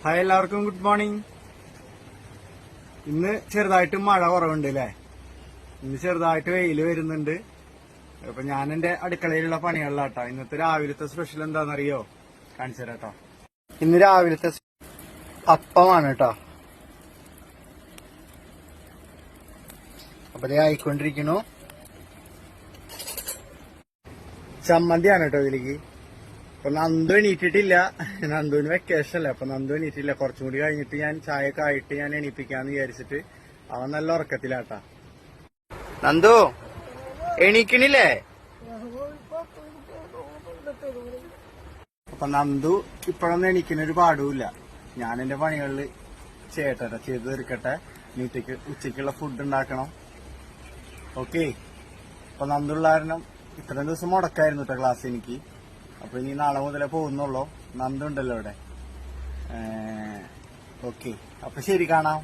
Hi, എല്ലാവർക്കും good morning. ഇന്ന് ചെറുതായിട്ട് മഴ കുറവുണ്ട് അല്ലേ? ഇന്ന് ചെറുതായിട്ട് വെയില് വരുന്നുണ്ട്. അപ്പൊ ഞാൻ എന്റെ അടുക്കളയിലുള്ള പണികളിലാട്ടോ. ഇന്നത്തെ രാവിലത്തെ സ്പെഷ്യൽ എന്താണെന്നറിയോ? കാണിച്ചു തരാട്ടോ. ഇന്ന് രാവിലത്തെ അപ്പമാണ് കേട്ടോ. അപ്പൊ ഇത് ആയിക്കൊണ്ടിരിക്കണു. ചമ്മന്തിയാണ് കേട്ടോ ഇതിലേക്ക്. അപ്പൊ നന്ദു എണീറ്റിട്ടില്ല. നന്ദുവിന് വെക്കേഷൻ അല്ലേ, അപ്പൊ നന്ദു എണീറ്റില്ല. കുറച്ചും കൂടി കഴിഞ്ഞിട്ട് ഞാൻ ചായയൊക്കെ ആയിട്ട് ഞാൻ എണീപ്പിക്കാന്ന് വിചാരിച്ചിട്ട് അവൻ നല്ല ഉറക്കത്തിലാട്ടാ. നന്ദു എണീക്കണില്ലേ? അപ്പൊ നന്ദു ഇപ്പോഴൊന്നും എണീക്കുന്നൊരു പാടുമില്ല. ഞാൻ എന്റെ പണികളിൽ ചെയ്യട്ടെ, ചെയ്തു തീർക്കട്ടെ. ഉച്ചയ്ക്കുള്ള ഫുഡ് ഉണ്ടാക്കണം. ഓക്കെ. അപ്പൊ നന്ദുള്ള കാരണം ഇത്രയും ദിവസം മുടക്കായിരുന്നു കേട്ടോ ക്ലാസ് എനിക്ക്. അപ്പൊ ഇനി നാളെ മുതലേ പോകുന്നുള്ളൂ. നന്ദുണ്ടല്ലോ ഇവിടെ. ഓക്കെ, അപ്പൊ ശരി, കാണാം.